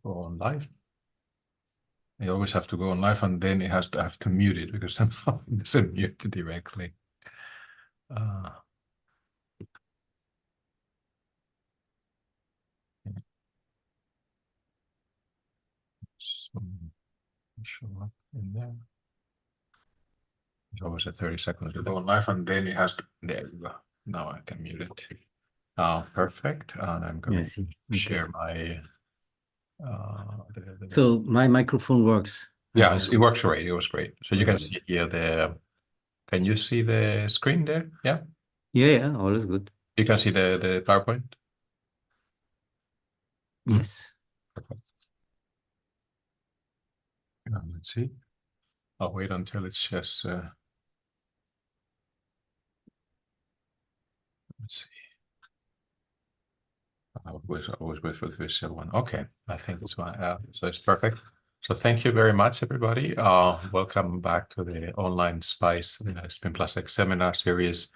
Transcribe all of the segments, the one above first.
Go on live. You always have to go on live, and then it has to have to mute it because somehow it doesn't mute directly. So show up in there. It's always a 30 seconds to go on live, and then it has to. There you go. Now I can mute it. Perfect. And I'm going to share my. So my microphone works. Yeah, it works great. It was great. So you can see here the. Can you see the screen there? Yeah. Yeah, all is good. You can see the PowerPoint. Yes. Perfect. Let's see. I'll wait until it's just. Let's see. I always wait for the visual one. Okay, I think it's fine. So it's perfect. So thank you very much, everybody. Welcome back to the online SPICE-SPIN+X seminar series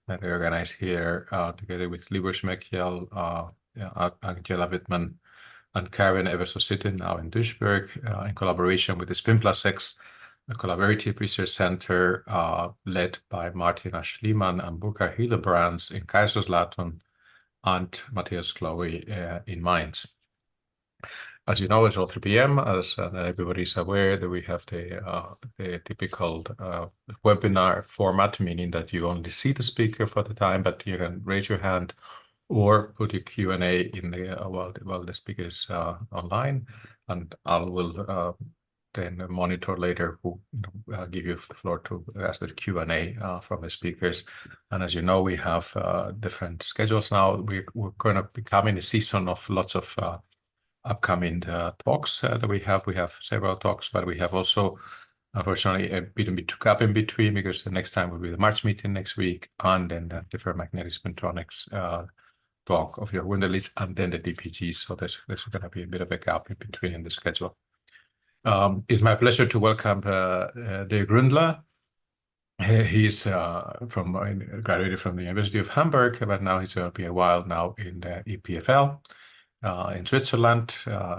that we organize here together with Libor Schmekiel, Angela Wittmann, and Karen Eversositten now in Duisburg in collaboration with the SPIN+X, a collaborative research center led by Martina Schliemann and Burkhard Hillebrands in Kaiserslautern and Matthias Chloe in Mainz. As you know, it's all 3 p.m. As everybody's aware that we have the typical webinar format, meaning that you only see the speaker for the time, but you can raise your hand or put your Q&A in the while the speaker is online, and I will then monitor later who give you the floor to ask the Q&A from the speakers. And as you know, we have different schedules now. We're going to be coming a season of lots of upcoming talks that we have. We have several talks, but we have also, unfortunately, a bit of gap in between because the next time will be the March meeting next week, and then the ferromagnetic spintronics talk of your Wunderlist, and then the DPG. So there's going to be a bit of a gap in between in the schedule. It's my pleasure to welcome Dirk Grundler. He's graduated from the University of Hamburg, but now he's going to be a while now in the EPFL in Switzerland,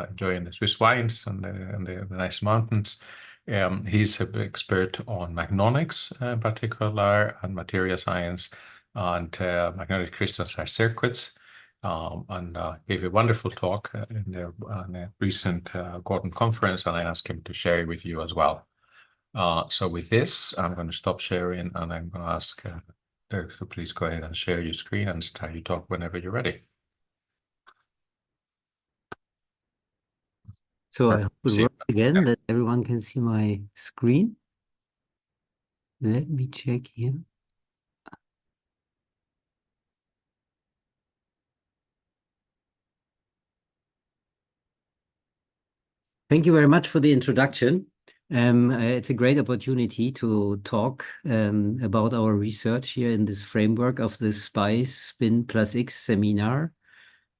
enjoying the Swiss wines and the nice mountains. He's an expert on magnonics in particular, and material science, and magnetic crystals are circuits. And gave a wonderful talk in the recent Gordon conference, and I asked him to share it with you as well. So with this, I'm going to stop sharing, and I'm going to ask Dirk to please go ahead and share your screen and start your talk whenever you're ready. So I hope it works again, that everyone can see my screen. Let me check here. Thank you very much for the introduction. It's a great opportunity to talk about our research here in this framework of the SPICE-SPIN+X seminar.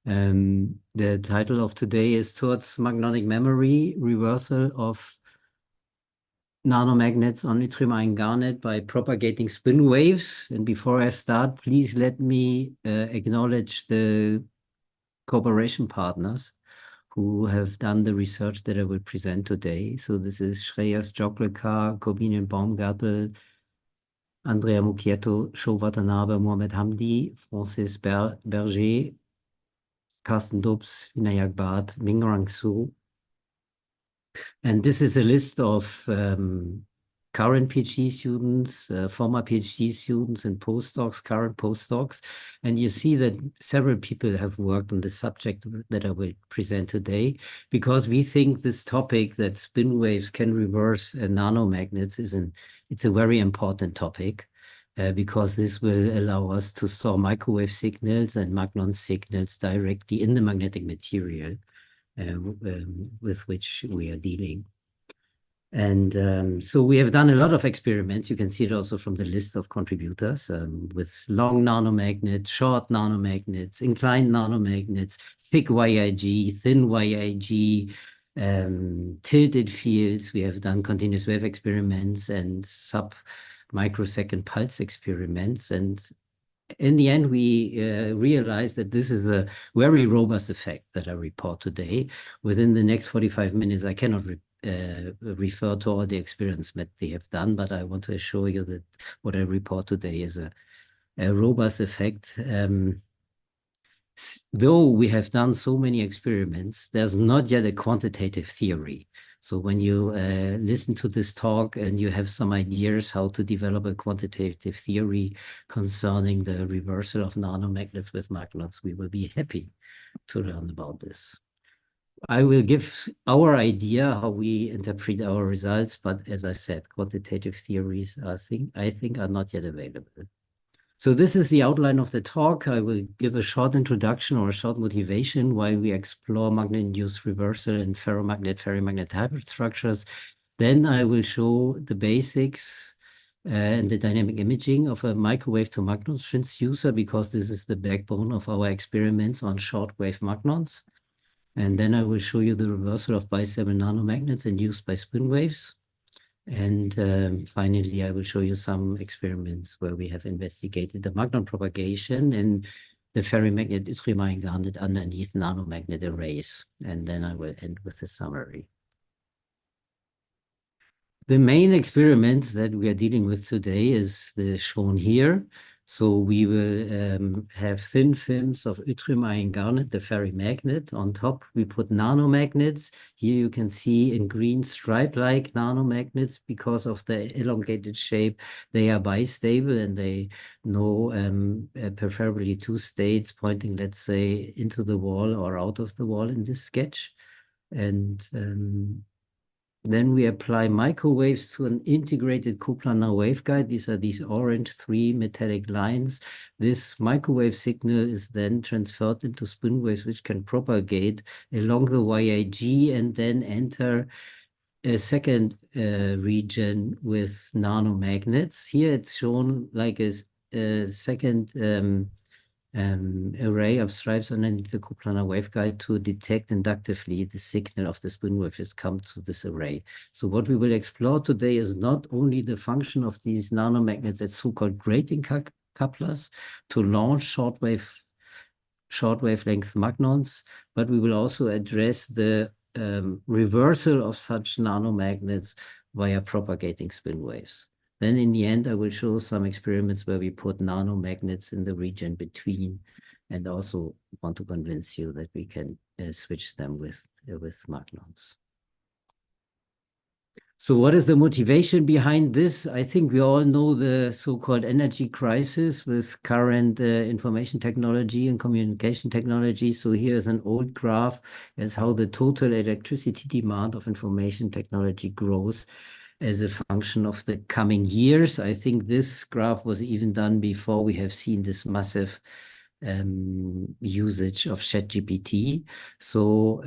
The title of today is Towards Magnonic Memory, Reversal of Nanomagnets on yttrium garnet by propagating spin waves. And before I start, please let me acknowledge the cooperation partners who have done the research that I will present today. So this is Shreyas Joglekar, Corbinian Baumgartel, Andrea Mucchietto, Sho Watanabe, Mohamed Hamdi, Francis Berger, Carsten Dobbs, Vinayak Bhatt, Mingrang Su. And this is a list of current PhD students, former PhD students, and postdocs, current postdocs. And you see that several people have worked on the subject that I will present today, because we think this topic that spin waves can reverse nanomagnets it's a very important topic, because this will allow us to store microwave signals and magnon signals directly in the magnetic material with which we are dealing. And so we have done a lot of experiments. You can see it also from the list of contributors with long nanomagnets, short nanomagnets, inclined nanomagnets, thick YIG, thin YIG, tilted fields. We have done continuous wave experiments and sub-microsecond pulse experiments. And in the end, we realized that this is a very robust effect that I report today. Within the next 45 minutes, I cannot refer to all the experiments that they have done, but I want to assure you that what I report today is a robust effect. Though we have done so many experiments, there's not yet a quantitative theory. So when you listen to this talk and you have some ideas how to develop a quantitative theory concerning the reversal of nanomagnets with magnets, we will be happy to learn about this. I will give our idea how we interpret our results, but as I said, quantitative theories I think are not yet available. So this is the outline of the talk. I will give a short introduction or a short motivation why we explore magnet-induced reversal in ferromagnet hybrid structures. Then I will show the basics and the dynamic imaging of a microwave to magnon transducer, because this is the backbone of our experiments on shortwave magnons. And then I will show you the reversal of bistable nanomagnets induced by spin waves. And finally, I will show you some experiments where we have investigated the magnon propagation in the ferromagnet yttrium garnet underneath nanomagnet arrays. And then I will end with a summary. The main experiment that we are dealing with today is shown here. So we will have thin films of yttrium garnet, the ferromagnet. On top, we put nanomagnets. Here you can see in green stripe-like nanomagnets. Because of the elongated shape, they are bistable and they know preferably two states pointing, let's say, into the wall or out of the wall in this sketch. And then we apply microwaves to an integrated coplanar waveguide. These are these orange 3 metallic lines. This microwave signal is then transferred into spin waves, which can propagate along the YIG and then enter a second region with nanomagnets. Here it's shown like a second array of stripes underneath the coplanar waveguide to detect inductively the signal of the spin wave has come to this array. So what we will explore today is not only the function of these nanomagnets as so-called grating couplers to launch short wavelength magnons, but we will also address the reversal of such nanomagnets via propagating spin waves. Then in the end, I will show some experiments where we put nanomagnets in the region between, and also want to convince you that we can switch them with magnons. So what is the motivation behind this? I think we all know the so-called energy crisis with current information technology and communication technology. So here's an old graph as how the total electricity demand of information technology grows as a function of the coming years. I think this graph was even done before we have seen this massive usage of ChatGPT. So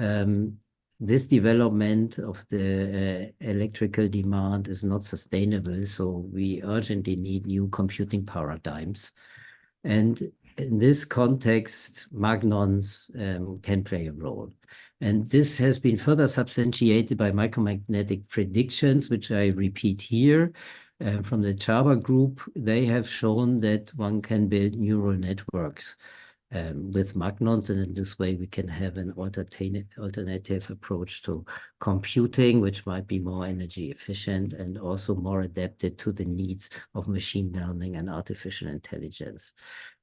this development of the electrical demand is not sustainable. So we urgently need new computing paradigms. And in this context, magnons can play a role. And this has been further substantiated by micromagnetic predictions, which I repeat here. From the Chaba group, they have shown that one can build neural networks with magnons, and in this way we can have an alternative approach to computing, which might be more energy efficient and also more adapted to the needs of machine learning and artificial intelligence.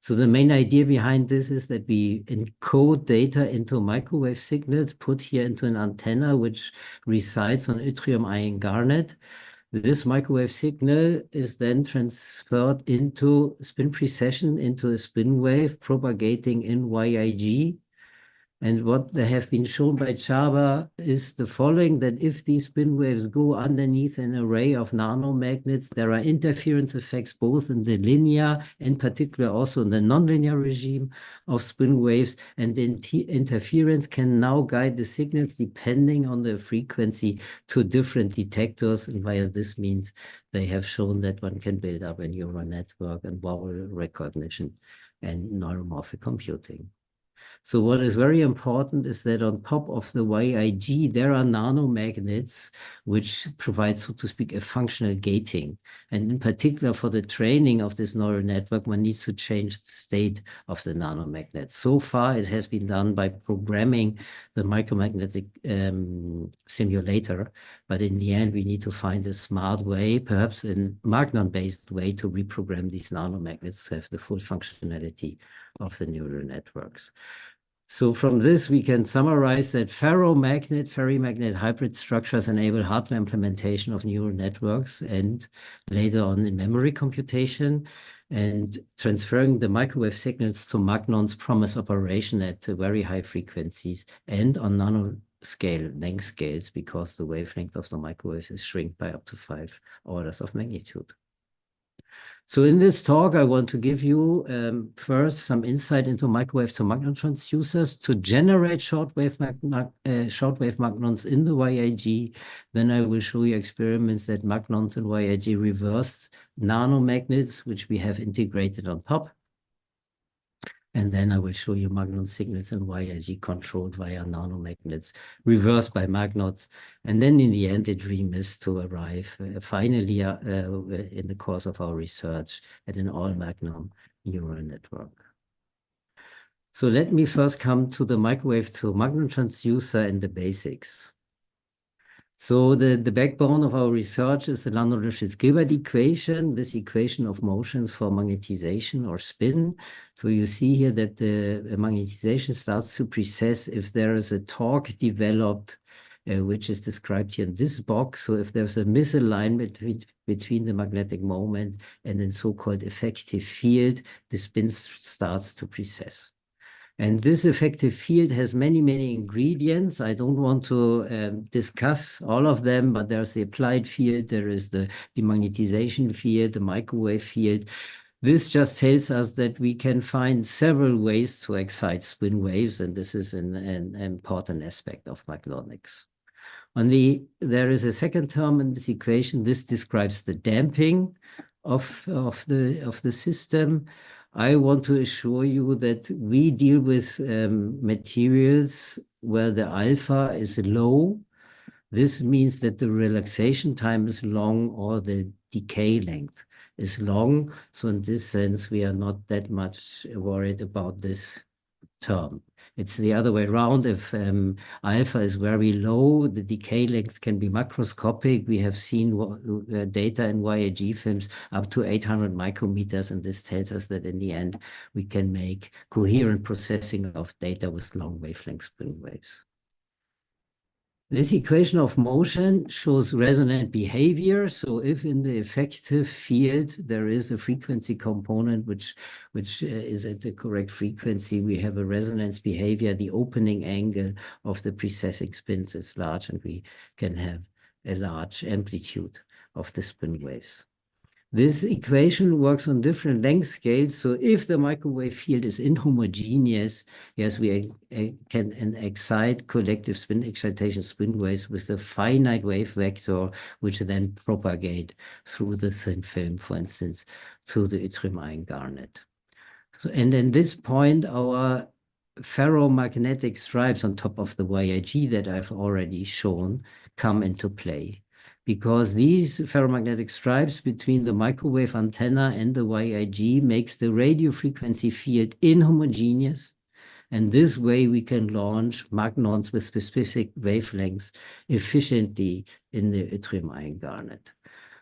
So the main idea behind this is that we encode data into microwave signals, put here into an antenna which resides on yttrium garnet. This microwave signal is then transferred into spin precession into a spin wave propagating in YIG. And what they have been shown by Chaba is the following, that if these spin waves go underneath an array of nanomagnets, there are interference effects both in the linear and particularly also in the nonlinear regime of spin waves. And the interference can now guide the signals depending on the frequency to different detectors. And via this means they have shown that one can build up a neural network and vowel recognition and neuromorphic computing. So what is very important is that on top of the YIG, there are nanomagnets which provide, so to speak, a functional gating. And in particular, for the training of this neural network, one needs to change the state of the nanomagnets. So far, it has been done by programming the micromagnetic simulator. But in the end, we need to find a smart way, perhaps a magnon-based way, to reprogram these nanomagnets to have the full functionality of the neural networks. So from this, we can summarize that ferromagnet hybrid structures enable hardware implementation of neural networks and later on in memory computation, and transferring the microwave signals to magnons promise operation at very high frequencies and on nanoscale length scales, because the wavelength of the microwaves is shrink by up to 5 orders of magnitude. So in this talk, I want to give you first some insight into microwave to magnon transducers to generate shortwave magnons in the YIG. Then I will show you experiments that magnons in YIG reverse nanomagnets, which we have integrated on top. And then I will show you magnon signals in YIG controlled via nanomagnets, reversed by magnets. And then in the end, the dream is to arrive finally in the course of our research at an all-magnon neural network. So let me first come to the microwave to magnon transducer and the basics. So the backbone of our research is the Landau-Lifshitz-Gilbert equation, this equation of motions for magnetization or spin. So you see here that the magnetization starts to precess if there is a torque developed, which is described here in this box. So if there's a misalignment between the magnetic moment and the so-called effective field, the spin starts to precess. And this effective field has many, many ingredients. I don't want to discuss all of them, but there's the applied field, there is the demagnetization field, the microwave field. This just tells us that we can find several ways to excite spin waves, and this is an important aspect of magnonics. There is a second term in this equation. This describes the damping of the system. I want to assure you that we deal with materials where the alpha is low. This means that the relaxation time is long or the decay length is long. So in this sense, we are not that much worried about this term. It's the other way around. If alpha is very low, the decay length can be macroscopic. We have seen data in YIG films up to 800 micrometers, and this tells us that in the end, we can make coherent processing of data with long wavelength spin waves. This equation of motion shows resonant behavior. So if in the effective field there is a frequency component which is at the correct frequency, we have a resonance behavior. The opening angle of the precessing spins is large, and we can have a large amplitude of the spin waves. This equation works on different length scales. So if the microwave field is inhomogeneous, yes, we can excite collective spin excitation spin waves with a finite wave vector, which then propagate through the thin film, for instance, through the yttrium ion garnet. So, and at this point, our ferromagnetic stripes on top of the YIG that I've already shown come into play, because these ferromagnetic stripes between the microwave antenna and the YIG makes the radio frequency field inhomogeneous. And this way we can launch magnons with specific wavelengths efficiently in the yttrium ion garnet.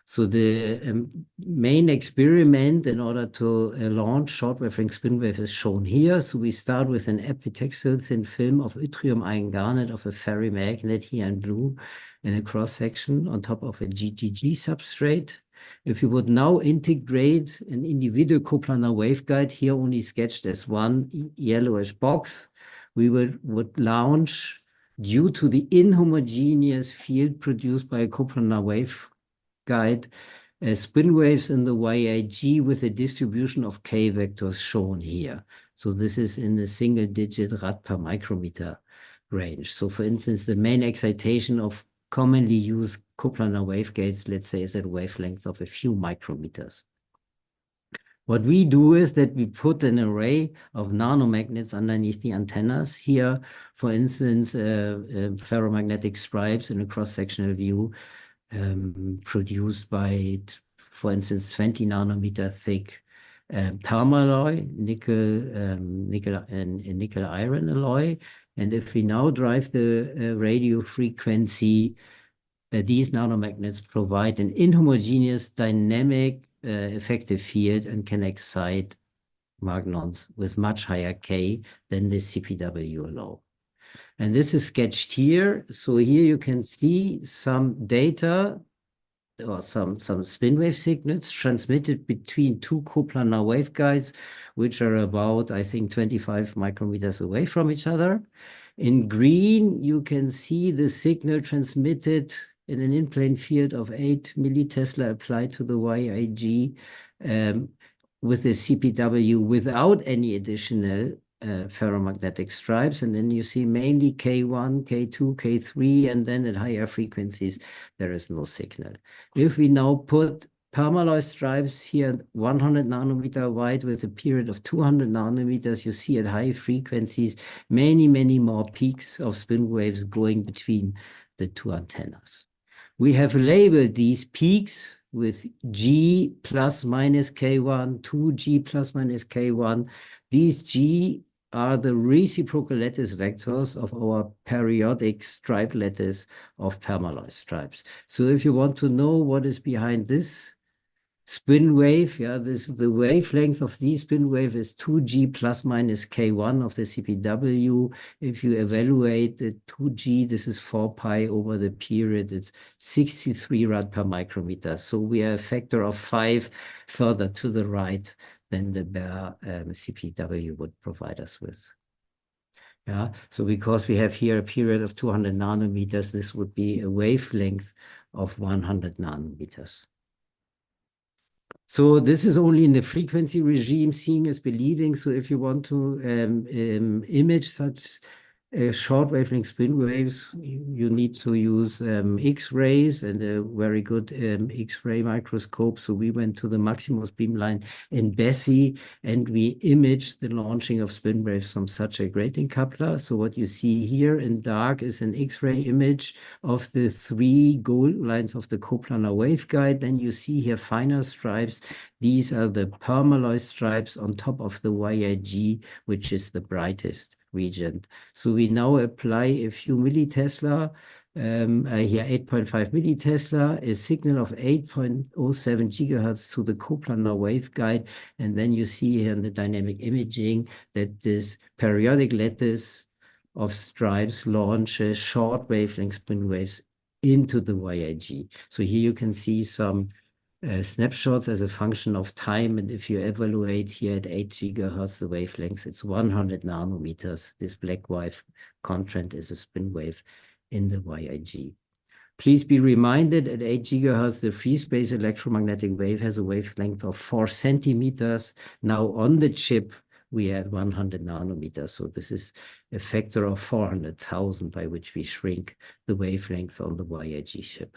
So the main experiment in order to launch short wavelength spin wave is shown here. So we start with an epitaxial thin film of yttrium ion garnet of a ferrimagnet here in blue in a cross section on top of a GGG substrate. If you would now integrate an individual coplanar waveguide, here only sketched as one yellowish box, we would launch, due to the inhomogeneous field produced by a coplanar waveguide, spin waves in the YIG with a distribution of K vectors shown here. So this is in the single-digit rad per micrometer range. So for instance, the main excitation of commonly used coplanar waveguides, let's say, is at a wavelength of a few micrometers. What we do is that we put an array of nanomagnets underneath the antennas here, for instance, ferromagnetic stripes in a cross-sectional view produced by, for instance, 20 nanometer thick permalloy, nickel iron alloy. And if we now drive the radio frequency, these nanomagnets provide an inhomogeneous dynamic effective field and can excite magnons with much higher K than the CPW allow. And this is sketched here. So here you can see some data or some spin wave signals transmitted between two coplanar waveguides, which are about, I think, 25 micrometers away from each other. In green, you can see the signal transmitted in an in-plane field of 8 millitesla applied to the YIG with the CPW without any additional ferromagnetic stripes. And then you see mainly K1, K2, K3, and then at higher frequencies, there is no signal. If we now put permalloy stripes here, 100 nanometer wide with a period of 200 nanometers, you see at high frequencies, many, many more peaks of spin waves going between the two antennas. We have labeled these peaks with G plus minus K1, 2G plus minus K1. These G are the reciprocal lattice vectors of our periodic stripe lattice of permalloy stripes. So if you want to know what is behind this spin wave, the wavelength of the spin wave is 2G plus minus K1 of the CPW. If you evaluate the 2G, this is 4 pi over the period, it's 63 rad per micrometer. So we are a factor of 5 further to the right than the bare CPW would provide us with. Yeah, so because we have here a period of 200 nanometers, this would be a wavelength of 100 nanometers. So this is only in the frequency regime, seeing is believing. So if you want to image such short wavelength spin waves, you need to use X-rays and a very good X-ray microscope. So we went to the Maximus beamline in Bessie and we imaged the launching of spin waves from such a grating coupler. So what you see here in dark is an X-ray image of the 3 gold lines of the coplanar waveguide. Then you see here finer stripes. These are the permalloy stripes on top of the YIG, which is the brightest region. So we now apply a few millitesla, here 8.5 millitesla, a signal of 8.07 gigahertz to the coplanar waveguide. And then you see here in the dynamic imaging that this periodic lattice of stripes launches short wavelength spin waves into the YIG. So here you can see some snapshots as a function of time. And if you evaluate here at 8 gigahertz, the wavelength, it's 100 nanometers. This black wave content is a spin wave in the YIG. Please be reminded at 8 gigahertz, the free space electromagnetic wave has a wavelength of 4 centimeters. Now on the chip, we had 100 nanometers. So this is a factor of 400,000 by which we shrink the wavelength on the YIG chip.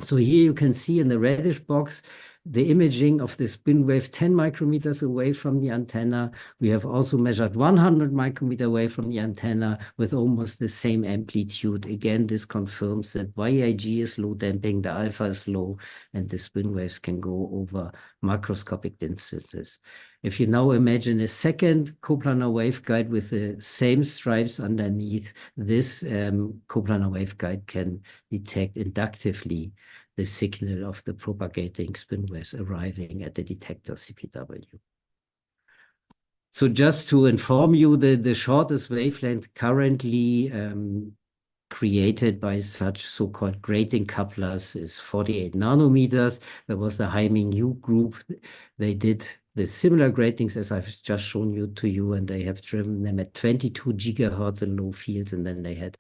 So here you can see in the reddish box the imaging of the spin wave 10 micrometers away from the antenna. We have also measured 100 micrometer away from the antenna with almost the same amplitude. Again, this confirms that YIG is low damping, the alpha is low, and the spin waves can go over macroscopic distances. If you now imagine a second coplanar waveguide with the same stripes underneath, this coplanar waveguide can detect inductively the signal of the propagating spin waves arriving at the detector CPW. So just to inform you, the shortest wavelength currently created by such so-called grating couplers is 48 nanometers. There was the Haiming-Yu group. They did the similar gratings as I've just shown you, and they have driven them at 22 gigahertz in low fields, and then they had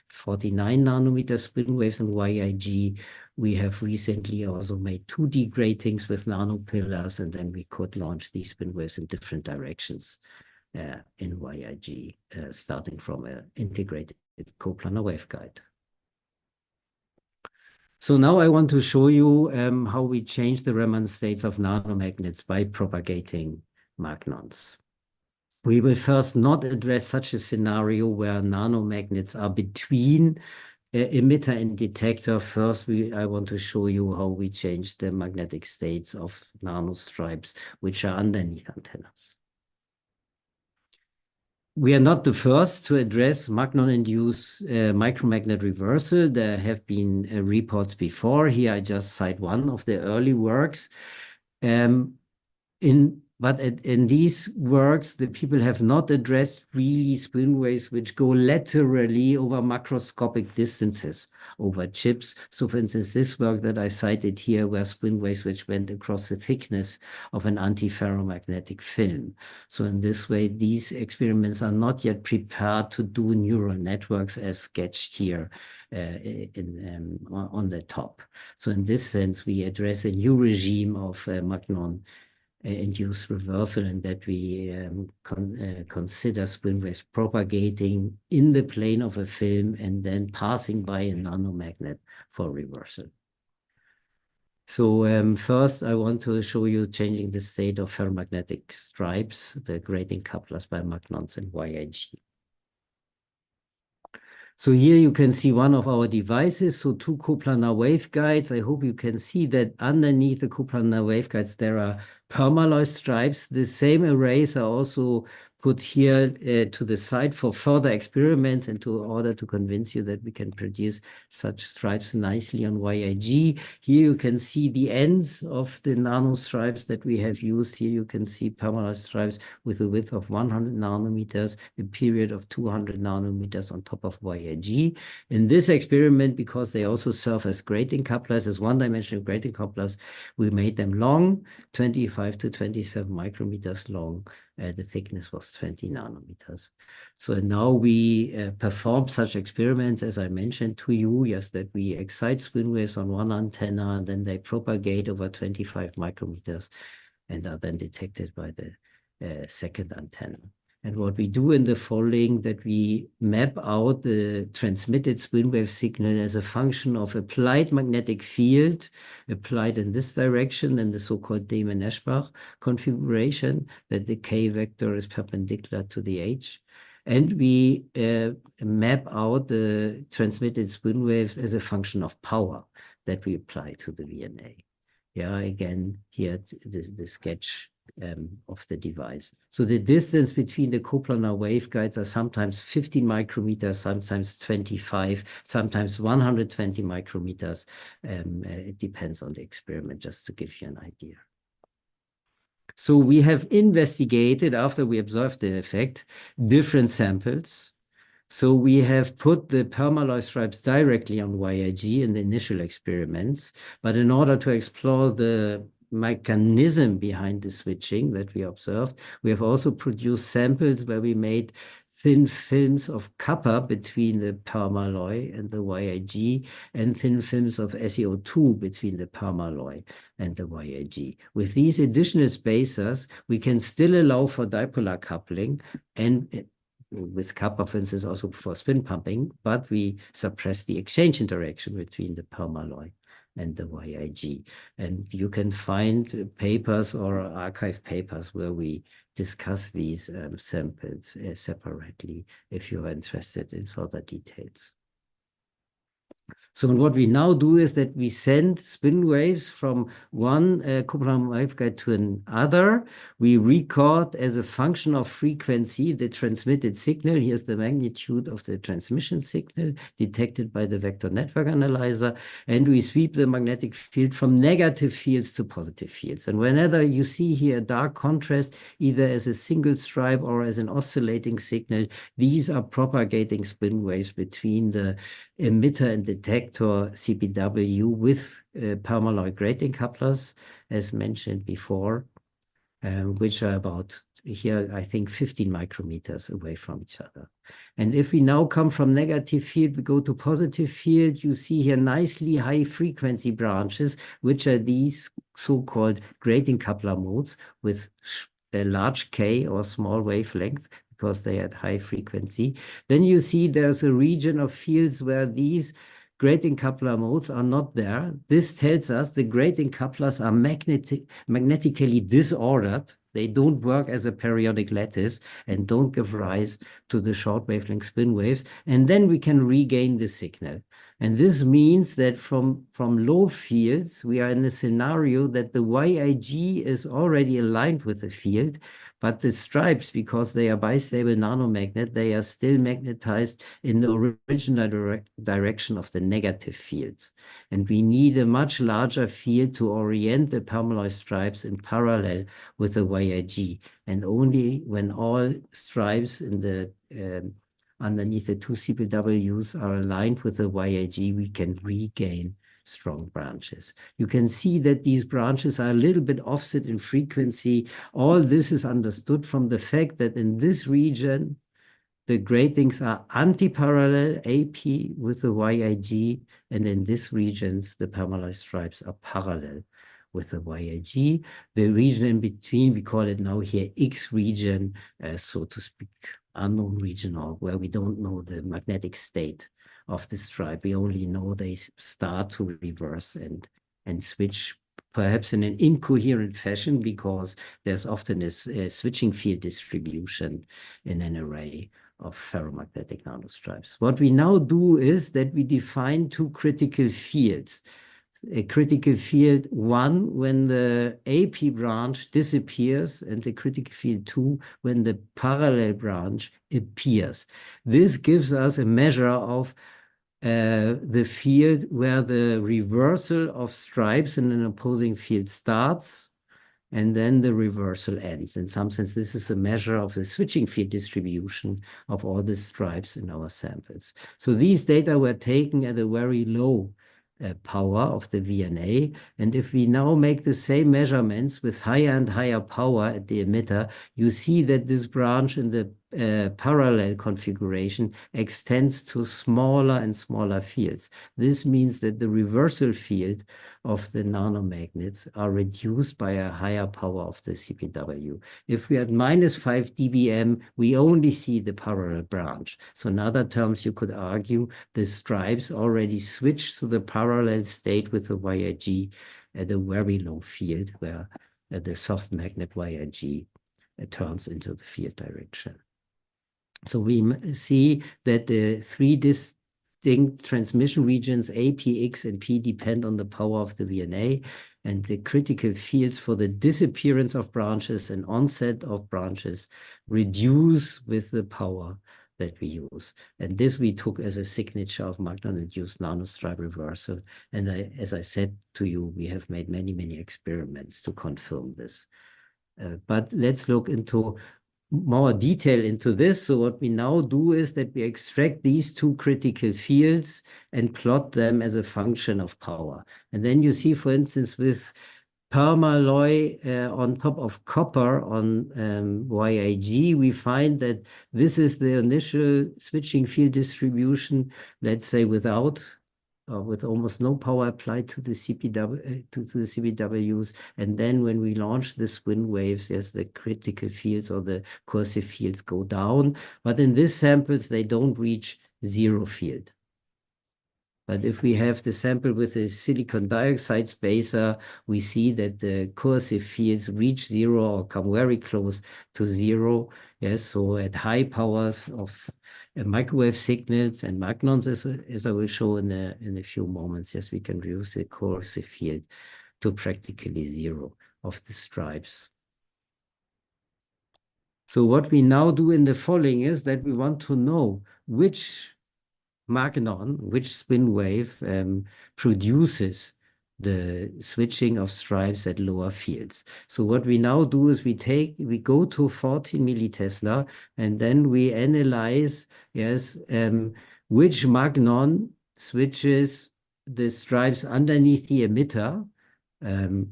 49 nanometer spin waves in YIG. We have recently also made 2D gratings with nanopillars, and then we could launch these spin waves in different directions in YIG, starting from an integrated coplanar waveguide. So now I want to show you how we change the Raman states of nanomagnets by propagating magnons. We will first not address such a scenario where nanomagnets are between emitter and detector. First, I want to show you how we change the magnetic states of nanostripes, which are underneath antennas. We are not the first to address magnon-induced micromagnet reversal. There have been reports before. Here I just cite one of the early works. But in these works, the people have not addressed really spin waves which go laterally over macroscopic distances over chips. So for instance, this work that I cited here were spin waves which went across the thickness of an antiferromagnetic film. So in this way, these experiments are not yet prepared to do neural networks as sketched here on the top. So in this sense, we address a new regime of magnon-induced reversal, and that we consider spin waves propagating in the plane of a film and then passing by a nanomagnet for reversal. So first, I want to show you changing the state of ferromagnetic stripes, the grating couplers by magnons and YIG. So here you can see one of our devices, so two coplanar waveguides. I hope you can see that underneath the coplanar waveguides, there are permalloy stripes. The same arrays are also put here to the side for further experiments and to order to convince you that we can produce such stripes nicely on YIG. Here you can see the ends of the nano stripes that we have used. Here you can see permalloy stripes with a width of 100 nanometers, a period of 200 nanometers on top of YIG. In this experiment, because they also serve as grating couplers, as one-dimensional grating couplers, we made them long, 25 to 27 micrometers long. The thickness was 20 nanometers. So now we perform such experiments, as I mentioned to you, yes, that we excite spin waves on one antenna, and then they propagate over 25 micrometers and are then detected by the second antenna. And what we do in the following, that we map out the transmitted spin wave signal as a function of applied magnetic field applied in this direction in the so-called Damon-Eschbach configuration, that the K vector is perpendicular to the H. And we map out the transmitted spin waves as a function of power that we apply to the VNA. Yeah, again, here the sketch of the device. So the distance between the coplanar waveguides are sometimes 50 micrometers, sometimes 25, sometimes 120 micrometers. It depends on the experiment, just to give you an idea. So we have investigated, after we observed the effect, different samples. So we have put the permalloy stripes directly on YIG in the initial experiments, but in order to explore the mechanism behind the switching that we observed, we have also produced samples where we made thin films of kappa between the permalloy and the YIG, and thin films of SiO2 between the permalloy and the YIG. With these additional spacers, we can still allow for dipolar coupling, and with kappa, for instance, also for spin pumping, but we suppress the exchange interaction between the permalloy and the YIG. And you can find papers or archive papers where we discuss these samples separately if you are interested in further details. So what we now do is that we send spin waves from one coplanar waveguide to another. We record as a function of frequency the transmitted signal. Here's the magnitude of the transmission signal detected by the vector network analyzer. And we sweep the magnetic field from negative fields to positive fields. And whenever you see here a dark contrast, either as a single stripe or as an oscillating signal, these are propagating spin waves between the emitter and detector CPW with permalloy grating couplers, as mentioned before, which are about here, I think, 15 micrometers away from each other. And if we now come from negative field, we go to positive field, you see here nicely high frequency branches, which are these so-called grating coupler modes with a large K or small wavelength, because they had high frequency. Then you see there's a region of fields where these grating coupler modes are not there. This tells us the grating couplers are magnetically disordered. They don't work as a periodic lattice and don't give rise to the short wavelength spin waves. And then we can regain the signal. And this means that from low fields, we are in a scenario that the YIG is already aligned with the field, but the stripes, because they are bistable nanomagnet, they are still magnetized in the original direction of the negative field. And we need a much larger field to orient the permalloy stripes in parallel with the YIG. And only when all stripes in the underneath the two CPWs are aligned with the YIG, we can regain strong branches. You can see that these branches are a little bit offset in frequency. All this is understood from the fact that in this region, the gratings are anti-parallel AP with the YIG, and in these regions, the permalloy stripes are parallel with the YIG. The region in between, we call it now here X region, so to speak, unknown region, or where we don't know the magnetic state of the stripe. We only know they start to reverse and switch, perhaps in an incoherent fashion, because there's often a switching field distribution in an array of ferromagnetic nanostripes. What we now do is that we define two critical fields. A critical field 1 when the AP branch disappears, and the critical field 2 when the parallel branch appears. This gives us a measure of the field where the reversal of stripes in an opposing field starts, and then the reversal ends. In some sense, this is a measure of the switching field distribution of all the stripes in our samples. So these data were taken at a very low power of the VNA. And if we now make the same measurements with higher and higher power at the emitter, you see that this branch in the parallel configuration extends to smaller and smaller fields. This means that the reversal field of the nanomagnets are reduced by a higher power of the CPW. If we are at -5 dBm, we only see the parallel branch. So in other terms, you could argue the stripes already switch to the parallel state with the YIG at a very low field, where the soft magnet YIG turns into the field direction. So we see that the three distinct transmission regions, A, P, X, and P, depend on the power of the VNA, and the critical fields for the disappearance of branches and onset of branches reduce with the power that we use. And this we took as a signature of magnon-induced nanostripe reversal. And as I said to you, we have made many, many experiments to confirm this. But let's look into more detail into this. So what we now do is that we extract these two critical fields and plot them as a function of power. And then you see, for instance, with permalloy on top of copper on YIG, we find that this is the initial switching field distribution, let's say without with almost no power applied to the CPWs. And then when we launch the spin waves, yes, the critical fields or the coercive fields go down. But in these samples, they don't reach zero field. But if we have the sample with a silicon dioxide spacer, we see that the coercive fields reach zero or come very close to zero. Yes, so at high powers of microwave signals and magnons, as I will show in a few moments, yes, we can reduce the coercive field to practically zero of the stripes. So what we now do in the following is that we want to know which magnon, which spin wave produces the switching of stripes at lower fields. So what we now do is we go to 14 millitesla, and then we analyze, yes, which magnon switches the stripes underneath the emitter,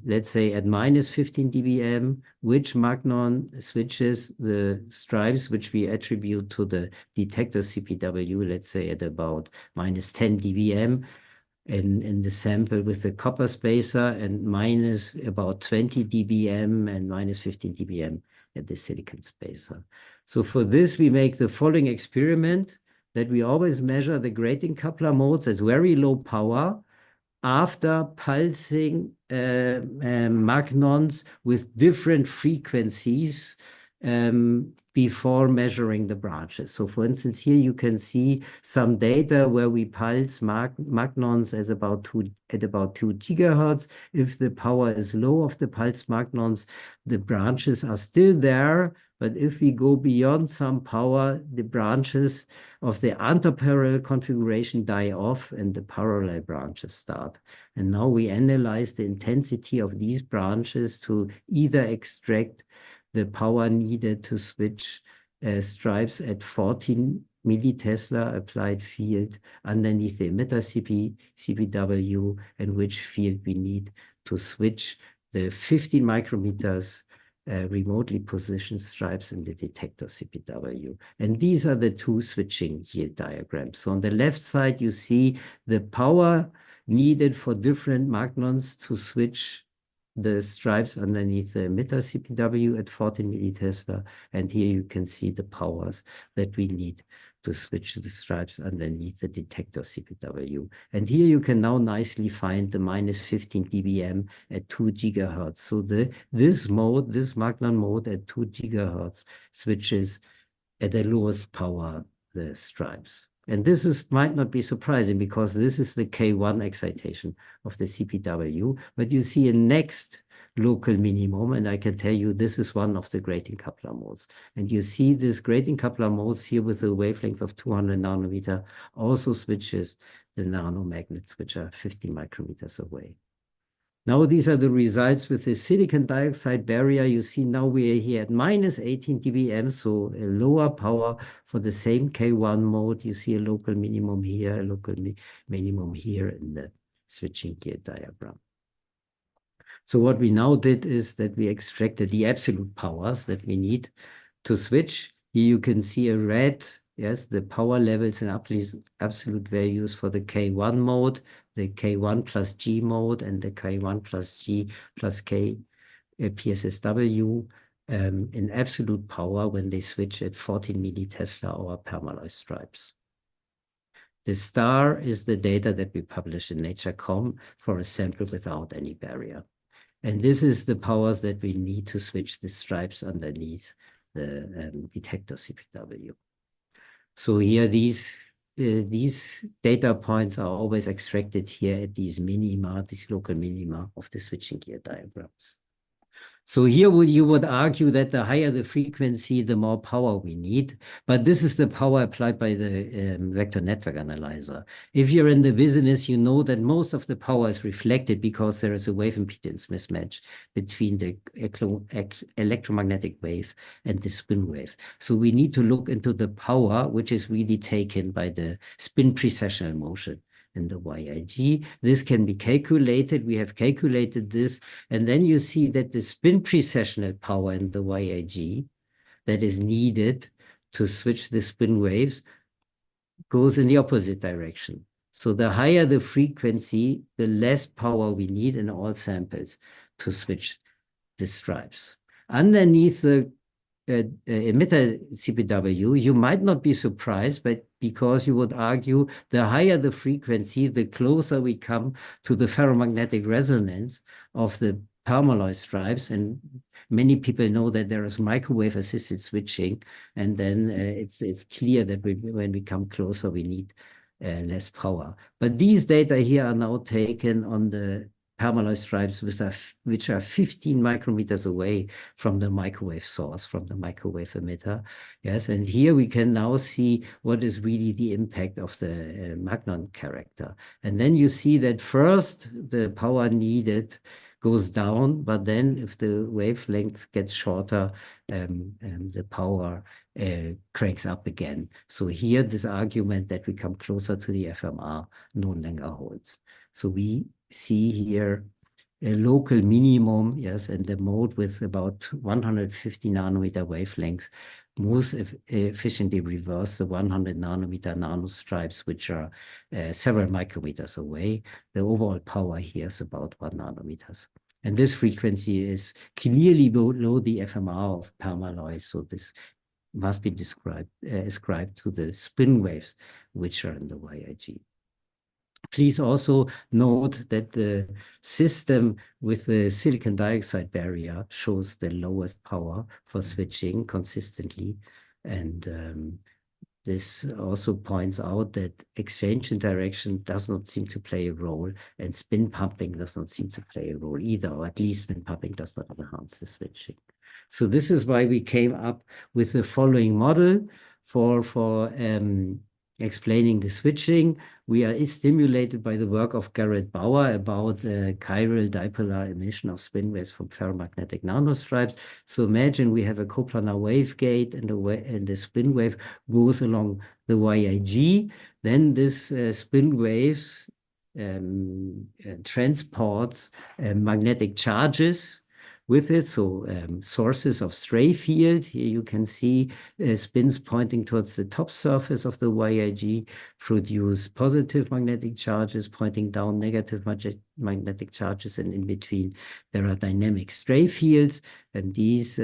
let's say at -15 dBm, which magnon switches the stripes which we attribute to the detector CPW, let's say at about -10 dBm in the sample with the copper spacer, and minus about 20 dBm and -15 dBm at the silicon spacer. So for this, we make the following experiment. that we always measure the grating coupler modes as very low power after pulsing magnons with different frequencies before measuring the branches. So for instance, here you can see some data where we pulse magnons at about 2 gigahertz. If the power is low of the pulse magnons, the branches are still there. But if we go beyond some power, the branches of the antiparallel configuration die off and the parallel branches start. And now we analyze the intensity of these branches to either extract the power needed to switch stripes at 14 millitesla applied field underneath the emitter CPW, and which field we need to switch the 15 micrometers remotely positioned stripes in the detector CPW. And these are the two switching yield diagrams. So on the left side, you see the power needed for different magnons to switch the stripes underneath the emitter CPW at 14 millitesla. And here you can see the powers that we need to switch the stripes underneath the detector CPW. And here you can now nicely find the minus 15 dBm at 2 gigahertz. So this magnon mode at 2 gigahertz switches at the lowest power the stripes. And this might not be surprising because this is the K1 excitation of the CPW, but you see a next local minimum, and I can tell you this is one of the grating coupler modes. And you see this grating coupler modes here with a wavelength of 200 nanometer also switches the nanomagnets, which are 50 micrometers away. Now these are the results with the silicon dioxide barrier. You see now we are here at minus 18 dBm, so a lower power for the same K1 mode. You see a local minimum here, a local minimum here in the switching gear diagram. So what we now did is that we extracted the absolute powers that we need to switch. Here you can see a red, yes, the power levels and absolute values for the K1 mode, the K1 plus G mode, and the K1 plus G plus K PSSW in absolute power when they switch at 14 millitesla or permalloy stripes. The star is the data that we published in Nature.com for a sample without any barrier. And this is the powers that we need to switch the stripes underneath the detector CPW. So here, these data points are always extracted here at these minima, these local minima of the switching gear diagrams. So here you would argue that the higher the frequency, the more power we need. But this is the power applied by the vector network analyzer. If you're in the business, you know that most of the power is reflected because there is a wave impedance mismatch between the electromagnetic wave and the spin wave. So we need to look into the power, which is really taken by the spin precessional motion in the YIG. This can be calculated. We have calculated this. And then you see that the spin precessional power in the YIG that is needed to switch the spin waves goes in the opposite direction. So the higher the frequency, the less power we need in all samples to switch the stripes. Underneath the emitter CPW, you might not be surprised, but because you would argue the higher the frequency, the closer we come to the ferromagnetic resonance of the permalloy stripes. And many people know that there is microwave assisted switching, and then it's clear that when we come closer, we need less power. But these data here are now taken on the permalloy stripes which are 15 micrometers away from the microwave source, from the microwave emitter. Yes, and here we can now see what is really the impact of the magnon character. And then you see that first the power needed goes down, but then if the wavelength gets shorter, the power cranks up again. So here this argument that we come closer to the FMR no longer holds. So we see here a local minimum, yes, and the mode with about 150 nanometer wavelengths most efficiently reverse the 100 nanometer nanostripes, which are several micrometers away. The overall power here is about 1 nanometers. And this frequency is clearly below the FMR of permalloy. So this must be ascribed to the spin waves which are in the YIG. Please also note that the system with the silicon dioxide barrier shows the lowest power for switching consistently. And this also points out that exchange interaction does not seem to play a role, and spin pumping does not seem to play a role either, or at least spin pumping does not enhance the switching. So this is why we came up with the following model for explaining the switching. We are stimulated by the work of Garrett Bauer about chiral dipolar emission of spin waves from ferromagnetic nanostripes. So imagine we have a coplanar waveguide, and the spin wave goes along the YIG. Then this spin waves transports magnetic charges with it, so sources of stray field. Here you can see spins pointing towards the top surface of the YIG produce positive magnetic charges, pointing down negative magnetic charges, and in between there are dynamic stray fields, and these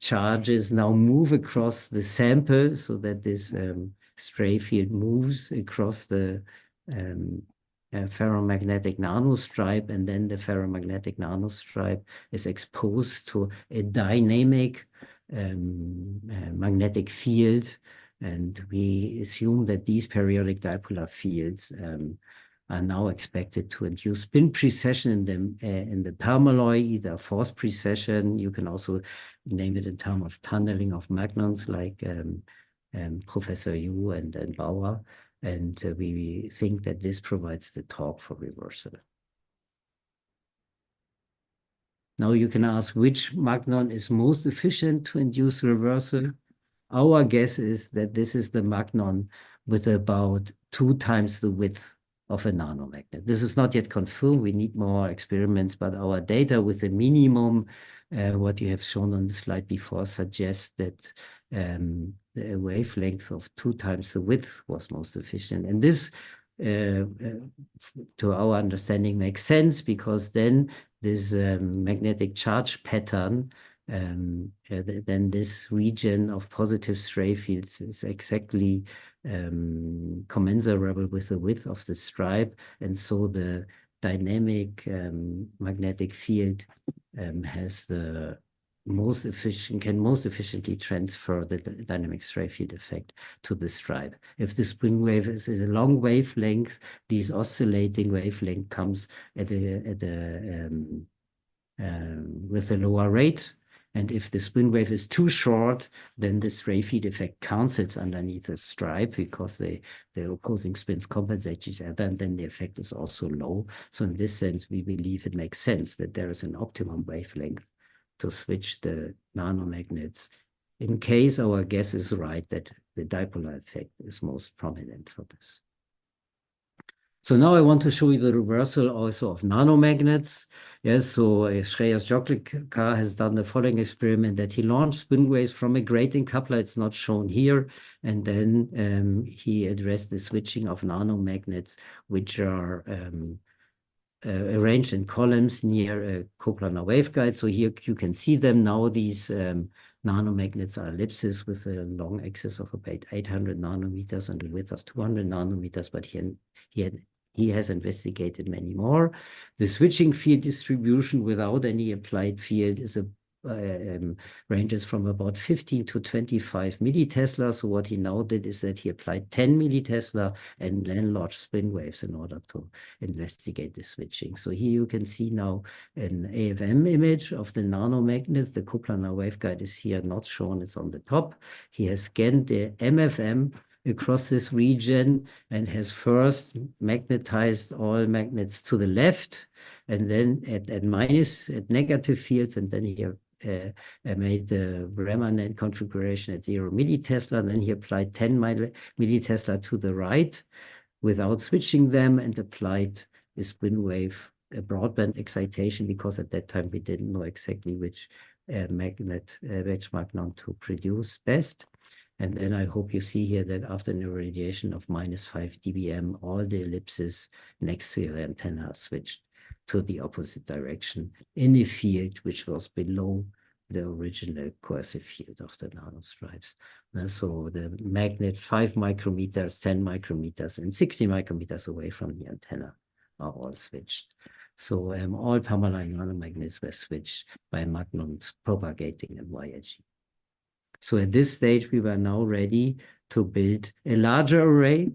charges now move across the sample so that this stray field moves across the ferromagnetic nanostripe, and then the ferromagnetic nanostripe is exposed to a dynamic magnetic field, and we assume that these periodic dipolar fields are now expected to induce spin precession in the permalloy, either force precession. You can also name it in terms of tunneling of magnons, like Professor Yu and Bauer. And we think that this provides the torque for reversal. Now you can ask which magnon is most efficient to induce reversal. Our guess is that this is the magnon with about 2 times the width of a nanomagnet. This is not yet confirmed. We need more experiments, but our data with the minimum, what you have shown on the slide before, suggests that the wavelength of 2 times the width was most efficient. And this, to our understanding, makes sense, because then this magnetic charge pattern, then this region of positive stray fields is exactly commensurable with the width of the stripe, and so the dynamic magnetic field has the most efficiently transfer the dynamic stray field effect to the stripe. If the spin wave is a long wavelength, this oscillating wavelength comes with a lower rate. And if the spin wave is too short, then the stray field effect cancels underneath the stripe, because the opposing spins compensate each other, and then the effect is also low. So in this sense, we believe it makes sense that there is an optimum wavelength to switch the nanomagnets, in case our guess is right that the dipolar effect is most prominent for this. So now I want to show you the reversal also of nanomagnets. Yes, so Shreyas Joglekar has done the following experiment, that he launched spin waves from a grating coupler. It's not shown here. And then he addressed the switching of nanomagnets, which are arranged in columns near a coplanar waveguide. So here you can see them now. These nanomagnets are ellipses with a long axis of about 800 nanometers and a width of 200 nanometers, but he has investigated many more. The switching field distribution without any applied field is ranges from about 15 to 25 millitesla. So what he now did is that he applied 10 millitesla and then launched spin waves in order to investigate the switching. So here you can see now an AFM image of the nanomagnets. The coplanar waveguide is here not shown, it's on the top. He has scanned the MFM across this region and has first magnetized all magnets to the left, and then at negative fields, and then he made the remanent configuration at 0 millitesla. Then he applied 10 millitesla to the right without switching them, and applied a spin wave, a broadband excitation, because at that time we didn't know exactly which magnon to produce best. And then I hope you see here that after an irradiation of -5 dBm, all the ellipses next to your antenna switched to the opposite direction in a field which was below the original coercive field of the nanostripes. So the magnet 5 micrometers, 10 micrometers, and 60 micrometers away from the antenna are all switched. So all permaline nanomagnets were switched by magnons propagating in YIG. So at this stage, we were now ready to build a larger array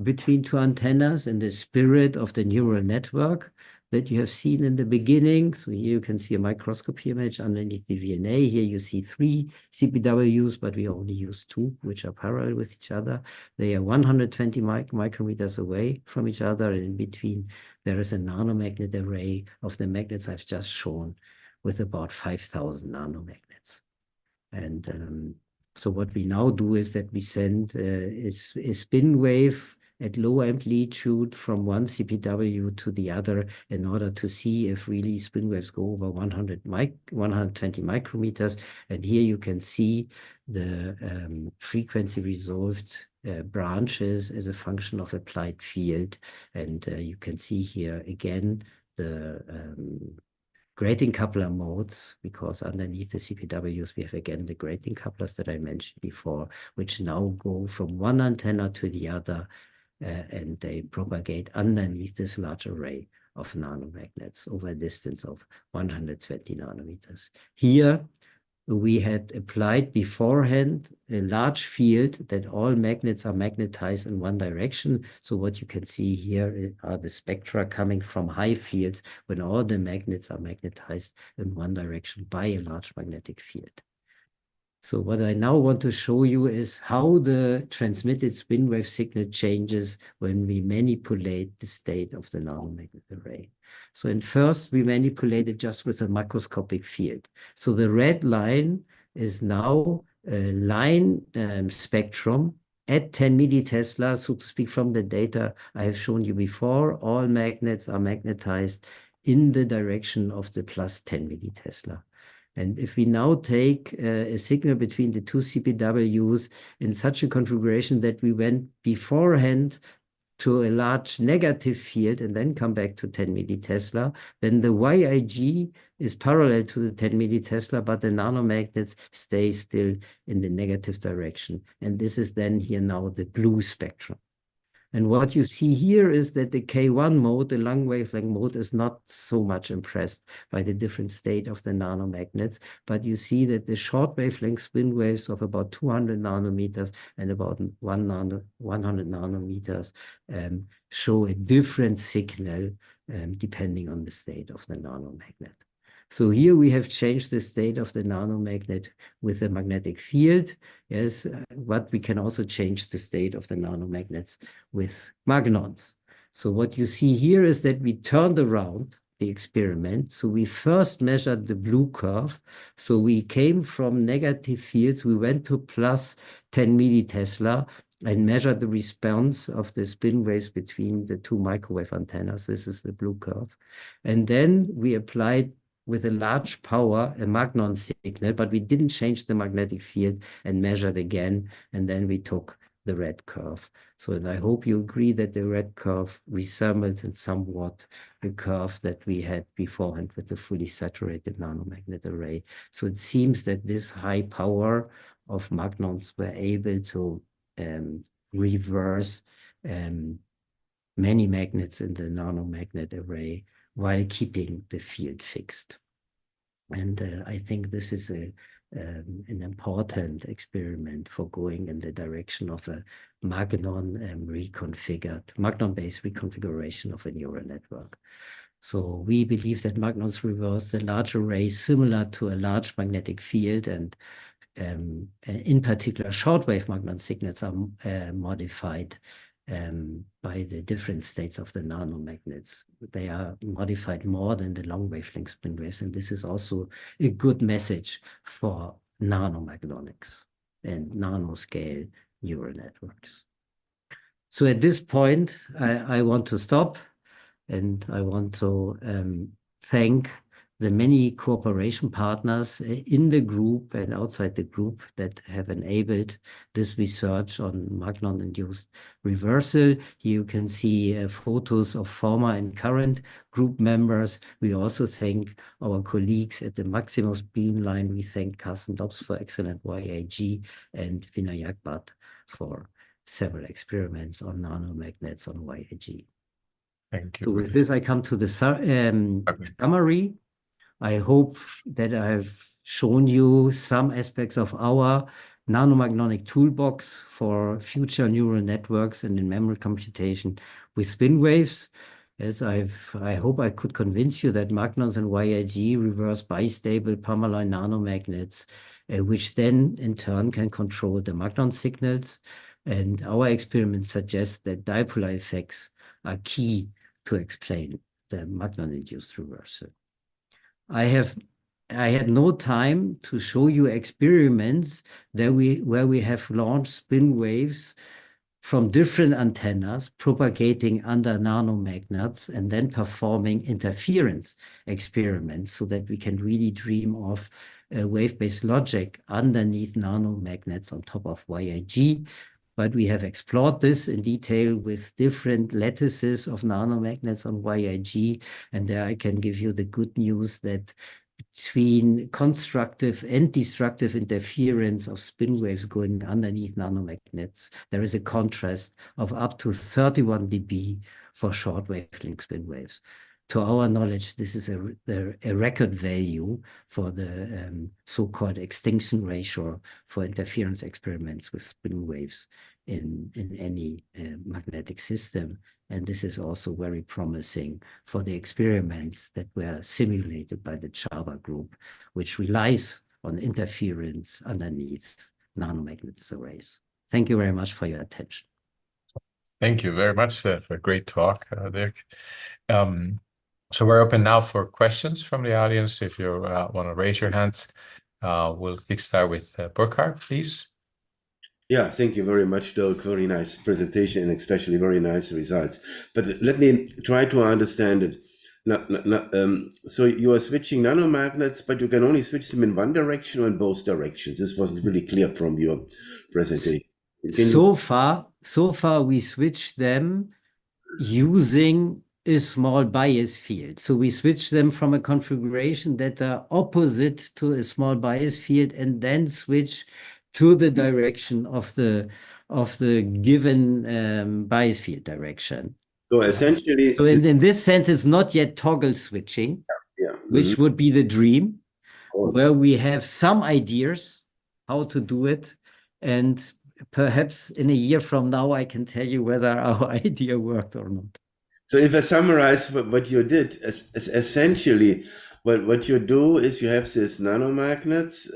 between two antennas in the spirit of the neural network that you have seen in the beginning. So here you can see a microscopy image underneath the VNA. Here you see 3 CPWs, but we only use 2, which are parallel with each other. They are 120 micrometers away from each other. And in between, there is a nanomagnet array of the magnets I've just shown with about 5,000 nanomagnets. And so what we now do is that we send a spin wave at low amplitude from one CPW to the other in order to see if really spin waves go over 120 micrometers. And here you can see the frequency resolved branches as a function of applied field. And you can see here again the grating coupler modes, because underneath the CPWs, we have again the grating couplers that I mentioned before, which now go from one antenna to the other, and they propagate underneath this large array of nanomagnets over a distance of 120 nanometers. Here, we had applied beforehand a large field that all magnets are magnetized in one direction. So what you can see here are the spectra coming from high fields when all the magnets are magnetized in one direction by a large magnetic field. So what I now want to show you is how the transmitted spin wave signal changes when we manipulate the state of the nanomagnet array. So first we manipulate it just with a macroscopic field. So the red line is now a line spectrum at 10 millitesla, so to speak, from the data I have shown you before. All magnets are magnetized in the direction of the plus 10 millitesla. And if we now take a signal between the two CPWs in such a configuration that we went beforehand to a large negative field and then come back to 10 millitesla, then the YIG is parallel to the 10 millitesla, but the nanomagnets stay still in the negative direction. And this is then here now the blue spectrum. And what you see here is that the K1 mode, the long wavelength mode, is not so much impressed by the different state of the nanomagnets, but you see that the short wavelength spin waves of about 200 nanometers and about 100 nanometers show a different signal depending on the state of the nanomagnet. So here we have changed the state of the nanomagnet with a magnetic field, yes, but we can also change the state of the nanomagnets with magnons. So what you see here is that we turned around the experiment. So we first measured the blue curve. So we came from negative fields, we went to plus 10 millitesla and measured the response of the spin waves between the two microwave antennas. This is the blue curve. And then we applied with a large power, a magnon signal, but we didn't change the magnetic field and measured again. And then we took the red curve. So, and I hope you agree that the red curve resembles in somewhat the curve that we had beforehand with the fully saturated nanomagnet array. So it seems that this high power of magnons were able to reverse many magnets in the nanomagnet array while keeping the field fixed. And I think this is an important experiment for going in the direction of a magnon-based reconfiguration of a neural network. So we believe that magnons reverse the large array similar to a large magnetic field, and in particular, shortwave magnon signals are modified by the different states of the nanomagnets. They are modified more than the long wavelength spin waves, and this is also a good message for nanomagnonics and nanoscale neural networks. So at this point, I want to stop, and I want to thank the many cooperation partners in the group and outside the group that have enabled this research on magnon-induced reversal. Here you can see photos of former and current group members. We also thank our colleagues at the Maximal Beamline. We thank Carsten Dobbs for excellent YAG and Vinayak Bhatt for several experiments on nanomagnets on YAG. Thank you. So with this, I come to the summary. I hope that I have shown you some aspects of our nanomagnonic toolbox for future neural networks and in-memory computation with spin waves. As I hope I could convince you that magnons and YAG reverse bistable permaline nanomagnets, which then in turn can control the magnon signals. And our experiments suggest that dipolar effects are key to explain the magnon-induced reversal. I had no time to show you experiments where we have launched spin waves from different antennas propagating under nanomagnets and then performing interference experiments so that we can really dream of wave-based logic underneath nanomagnets on top of YAG. But we have explored this in detail with different lattices of nanomagnets on YAG. And there I can give you the good news that between constructive and destructive interference of spin waves going underneath nanomagnets, there is a contrast of up to 31 dB for short wavelength spin waves. To our knowledge, this is a record value for the so-called extinction ratio for interference experiments with spin waves in any magnetic system. And this is also very promising for the experiments that were simulated by the Java group, which relies on interference underneath nanomagnets arrays. Thank you very much for your attention. Thank you very much for a great talk, Dirk. So we're open now for questions from the audience. If you want to raise your hands, we'll kickstart with Burkhard, please. Yeah, thank you very much, Dirk. Very nice presentation and especially very nice results. But let me try to understand it. So you are switching nanomagnets, but you can only switch them in one direction or in both directions. This wasn't really clear from your presentation. So far we switch them using a small bias field. So we switch them from a configuration that are opposite to a small bias field and then switch to the direction of the given bias field direction. So essentially, so in this sense, it's not yet toggle switching, which would be the dream, where we have some ideas how to do it, and perhaps in a year from now, I can tell you whether our idea worked or not. So if I summarize what you did, essentially, what you do is you have these nanomagnets,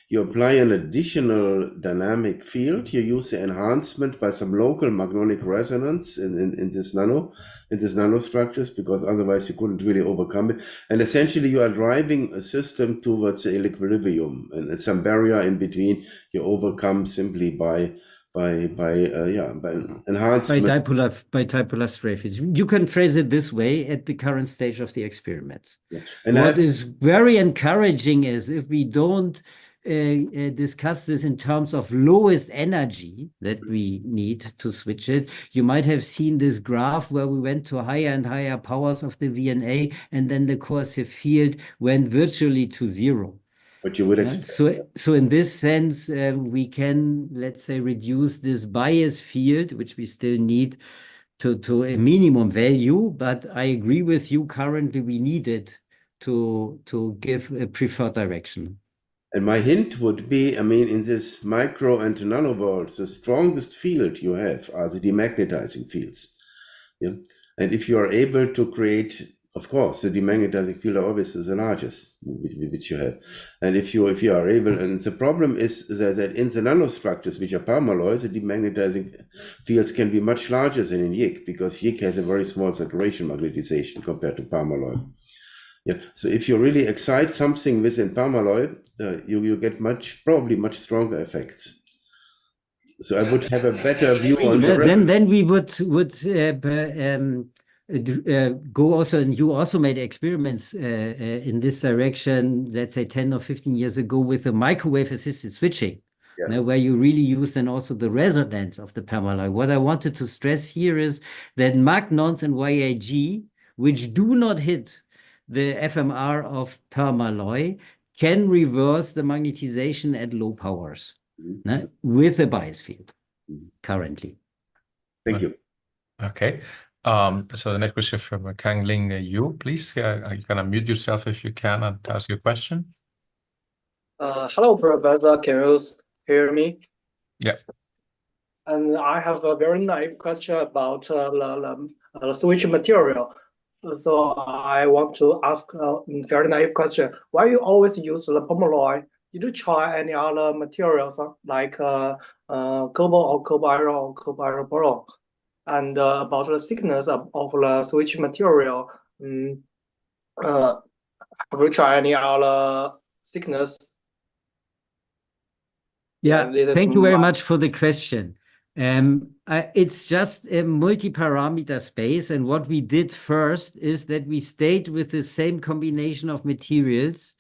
you apply an additional dynamic field, you use the enhancement by some local magnonic resonance in this nanostructures, because otherwise you couldn't really overcome it. And essentially you are driving a system towards the equilibrium, and some barrier in between you overcome simply by enhancement. By dipolar stray fields. You can phrase it this way at the current stage of the experiments. Yeah. And what is very encouraging is if we don't discuss this in terms of lowest energy that we need to switch it. You might have seen this graph where we went to higher and higher powers of the VNA, and then the coercive field went virtually to zero. What you would expect. So in this sense, we can, let's say, reduce this bias field, which we still need to a minimum value. But I agree with you, currently we need it to give a preferred direction. And my hint would be, I mean, in this micro and nano world, the strongest field you have are the demagnetizing fields. Yeah. And if you are able to create, of course, the demagnetizing field are always the largest, which you have. And if you are able, and the problem is that in the nanostructures, which are permalloy, the demagnetizing fields can be much larger than in YIG, because YIG has a very small saturation magnetization compared to permalloy. Yeah. So if you really excite something within permalloy, you get probably much stronger effects. So I would have a better view on then we would go also, and you also made experiments in this direction, let's say 10 or 15 years ago, with the microwave-assisted switching, where you really use then also the resonance of the permalloy. What I wanted to stress here is that magnons and YAG, which do not hit the FMR of permalloy, can reverse the magnetization at low powers with a bias field currently. Thank you. Okay. So the next question from Kang Ling Yu, please. You can unmute yourself if you can and ask your question. Hello, Professor. Can you hear me? Yeah. And I have a very naive question about the switch material. So I want to ask a very naive question. Why you always use the permalloy? Did you try any other materials like cobalt or cobalt iron or cobalt iron boron? And about the thickness of the switch material, have you tried any other thickness? Yeah, thank you very much for the question. It's just a multi-parameter space, and what we did first is that we stayed with the same combination of materials,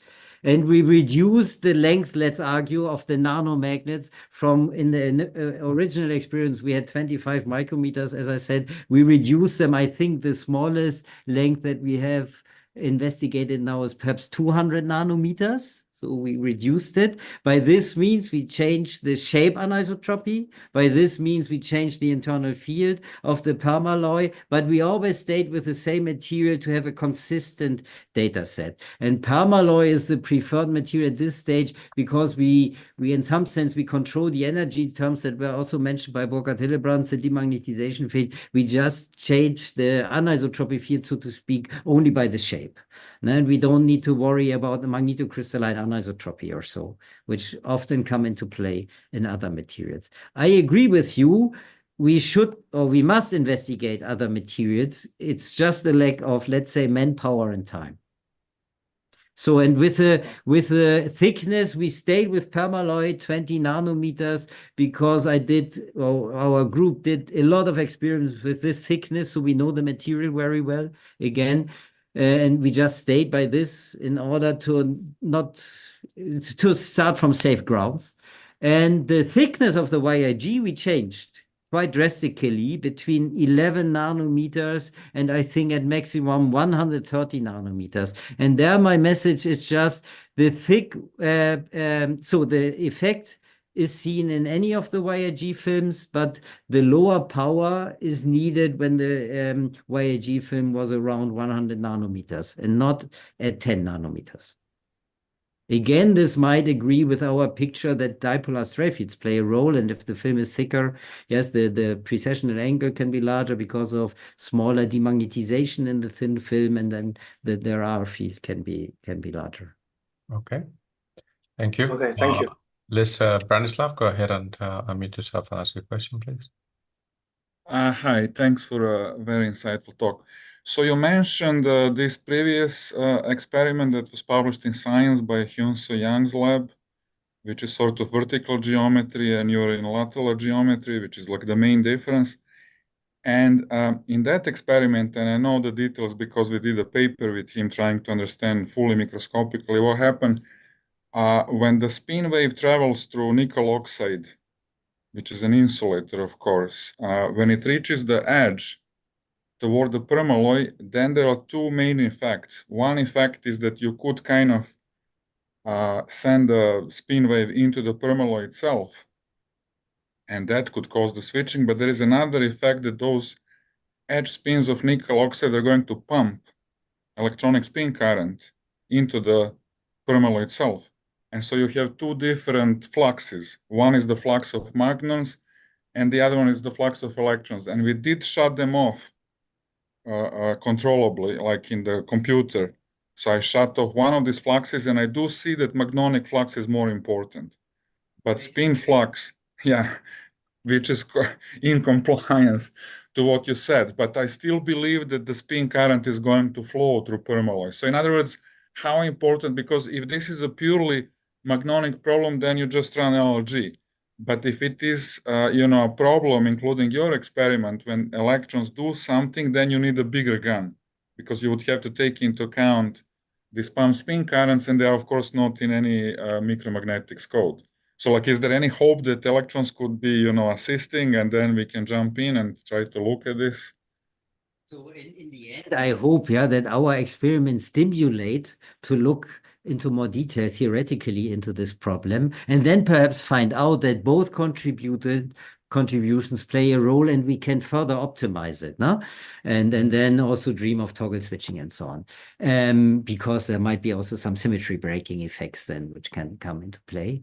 and we reduced the length, let's argue, of the nanomagnets from, in the original experience, we had 25 micrometers, as I said. We reduced them. I think the smallest length that we have investigated now is perhaps 200 nanometers. So we reduced it. By this means we changed the shape anisotropy. By this means we changed the internal field of the permalloy, but we always stayed with the same material to have a consistent data set. And permalloy is the preferred material at this stage because we in some sense, we control the energy terms that were also mentioned by Burkhard Hillebrand, the demagnetization field. We just change the anisotropy field, so to speak, only by the shape. And we don't need to worry about the magnetocrystalline anisotropy or so, which often come into play in other materials. I agree with you. We should, or we must investigate other materials. It's just a lack of, let's say, manpower and time. So, and with the thickness, we stayed with permalloy 20 nanometers because our group did a lot of experiments with this thickness, so we know the material very well again. And we just stayed by this in order to start from safe grounds. And the thickness of the YIG we changed quite drastically between 11 nanometers and I think at maximum 130 nanometers. And there my message is just the thick, so the effect is seen in any of the YIG films, but the lower power is needed when the YIG film was around 100 nanometers and not at 10 nanometers. Again, this might agree with our picture that dipolar stray fields play a role, and if the film is thicker, yes, the precessional angle can be larger because of smaller demagnetization in the thin film, and then the RR field can be larger. Okay, thank you. Okay, thank you. Liz Branislav, go ahead and unmute yourself and ask your question, please. Hi, thanks for a very insightful talk. So you mentioned this previous experiment that was published in Science by Hyun-Soo Yang's lab, which is sort of vertical geometry, and you're in lateral geometry, which is like the main difference. And in that experiment, and I know the details because we did a paper with him trying to understand fully microscopically what happened, when the spin wave travels through nickel oxide, which is an insulator, of course, when it reaches the edge toward the permalloy, then there are two main effects. One effect is that you could kind of send a spin wave into the permalloy itself, and that could cause the switching. But there is another effect that those edge spins of nickel oxide are going to pump electronic spin current into the permalloy itself. And so you have two different fluxes. One is the flux of magnons, and the other one is the flux of electrons. And we did shut them off controllably, like in the computer. So I shut off one of these fluxes, and I do see that magnonic flux is more important. But spin flux, yeah, which is in compliance to what you said. But I still believe that the spin current is going to flow through permalloy. So in other words, how important, because if this is a purely magnonic problem, then you just run LLG. But if it is, a problem, including your experiment, when electrons do something, then you need a bigger gun, because you would have to take into account these pump spin currents, and they are, of course, not in any micromagnetics code. So, like, is there any hope that electrons could be, assisting, and then we can jump in and try to look at this? So in the end, I hope, that our experiments stimulate to look into more detail theoretically into this problem, and then perhaps find out that both contributions play a role, and we can further optimize it, no? And then also dream of toggle switching and so on, because there might be also some symmetry breaking effects then which can come into play.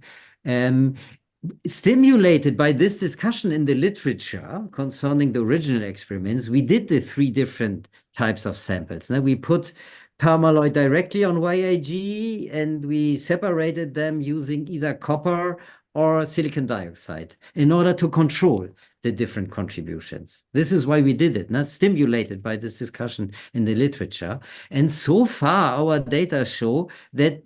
Stimulated by this discussion in the literature concerning the original experiments, we did the 3 different types of samples. Now we put permalloy directly on YAG, and we separated them using either copper or silicon dioxide in order to control the different contributions. This is why we did it, not stimulated by this discussion in the literature. And so far, our data show that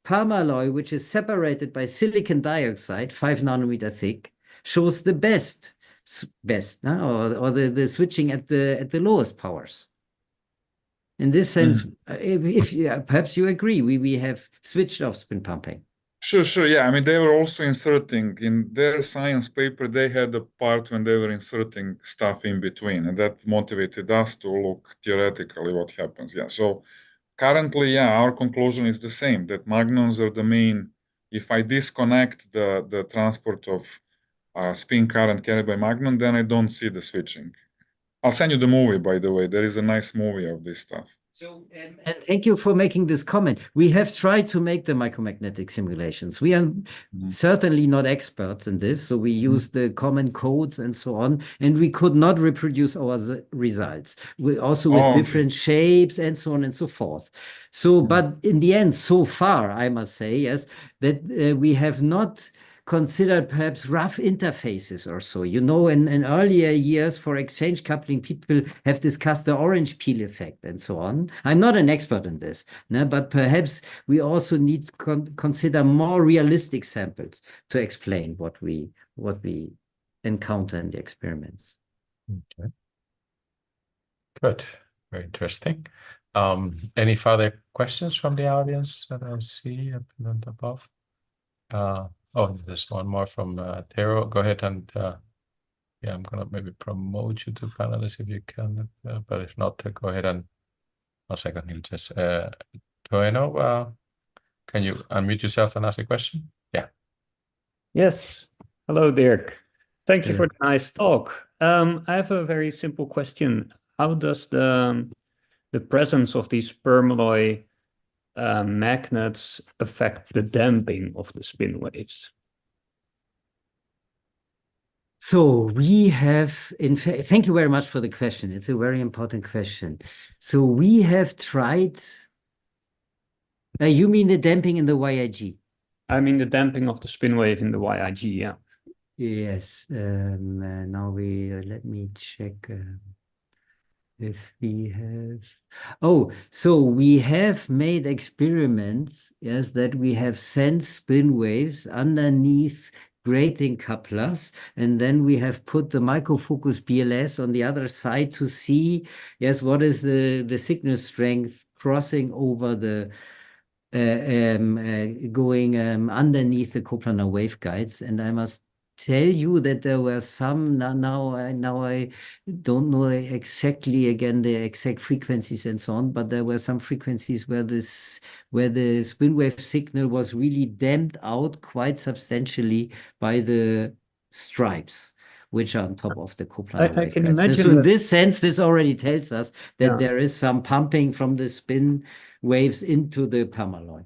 permalloy, which is separated by silicon dioxide, 5 nanometer thick, shows the best, or the switching at the lowest powers. In this sense, if perhaps you agree, we have switched off spin pumping. Sure, yeah. I mean, they were also inserting in their science paper, they had a part when they were inserting stuff in between, and that motivated us to look theoretically what happens. Yeah, so currently, our conclusion is the same, that magnons are the main. If I disconnect the transport of spin current carried by magnon, then I don't see the switching. I'll send you the movie, by the way. There is a nice movie of this stuff. So, and thank you for making this comment. We have tried to make the micromagnetic simulations. We are certainly not experts in this, so we use the common codes and so on, and we could not reproduce our results. We also with different shapes and so on and so forth. So, but in the end, so far, I must say, yes, that we have not considered perhaps rough interfaces or so. In earlier years for exchange coupling, people have discussed the orange peel effect and so on. I'm not an expert in this, but perhaps we also need to consider more realistic samples to explain what we encounter in the experiments. Okay. Good. Very interesting. Any further questions from the audience that I see up and above? There's one more from Tero. Go ahead and I'm gonna maybe promote you to panelist if you can, but if not, go ahead and 1 second. He'll just Toeno, can you unmute yourself and ask a question? Yeah. Yes. Hello, Dirk. Thank you for the nice talk. I have a very simple question. How does the presence of these permalloy magnets affect the damping of the spin waves? So we have, in fact, thank you very much for the question. It's a very important question. So we have tried, you mean the damping in the YIG? I mean the damping of the spin wave in the YIG, yeah. Yes. Now let me check. If we have, so we have made experiments, yes, that we have sent spin waves underneath grating couplers, and then we have put the microfocus BLS on the other side to see, yes, what is the signal strength crossing over the going underneath the coplanar waveguides. And I must tell you that there were some, now I don't know exactly again the exact frequencies and so on, but there were some frequencies where the spin wave signal was really damped out quite substantially by the stripes which are on top of the coplanar I can waveguides. imagine So in this sense, this already tells us that Yeah. there is some pumping from the spin waves into the permalloy.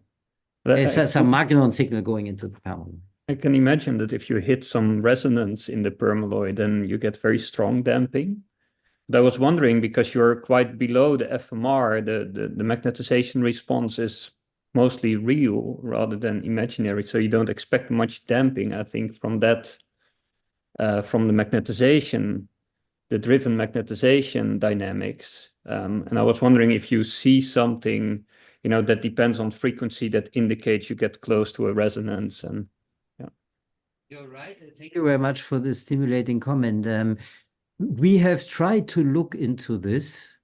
But There's some magnon signal going into the permalloy. I can imagine that if you hit some resonance in the permalloy, then you get very strong damping. But I was wondering, because you're quite below the FMR, the magnetization response is mostly real rather than imaginary. So you don't expect much damping, I think, from that, from the magnetization, the driven magnetization dynamics. And I was wondering if you see something, that depends on frequency that indicates you get close to a resonance. And You're right. Thank you very much for the stimulating comment. We have tried to look into this,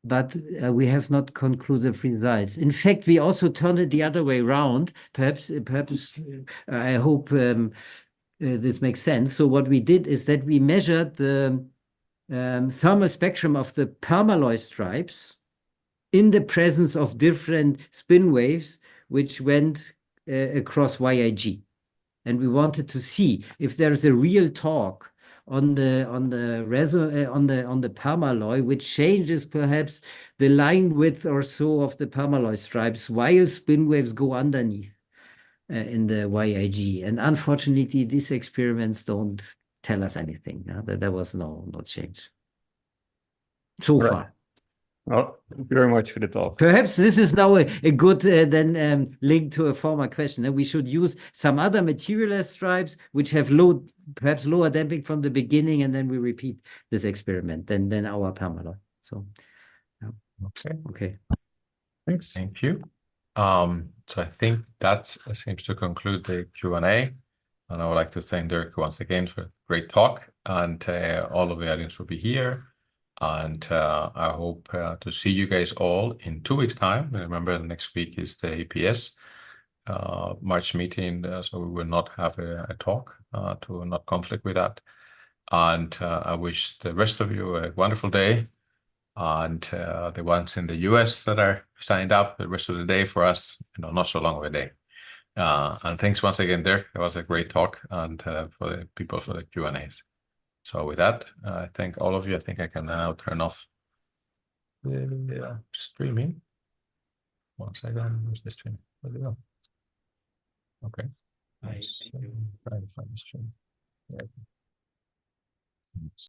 but we have not conclusive results. In fact, we also turned it the other way around. Perhaps I hope this makes sense. So what we did is that we measured the thermal spectrum of the permalloy stripes in the presence of different spin waves which went across YIG. And we wanted to see if there's a real torque on the permalloy, which changes perhaps the line width or so of the permalloy stripes while spin waves go underneath in the YIG. And unfortunately, these experiments don't tell us anything. There was no change so far. Well, thank you very much for the talk. Perhaps this is now a good link to a former question. That we should use some other materialized stripes which have perhaps lower damping from the beginning, and then we repeat this experiment than our permalloy. So, yeah. Okay. Thanks. Thank you. So I think that seems to conclude the Q&A. And I would like to thank Dirk once again for a great talk, and all of the audience will be here. And I hope to see you guys all in 2 weeks' time. Remember, next week is the APS March meeting, so we will not have a talk to not conflict with that. And I wish the rest of you a wonderful day. And the ones in the US that are signed up, the rest of the day for us, not so long of a day. And thanks once again, Dirk. It was a great talk, and for the people for the Q&As. So with that, I thank all of you. I think I can now turn off the streaming. 1 second, where's the stream? Where'd it go? Okay. Nice. Try to find the stream. Yeah.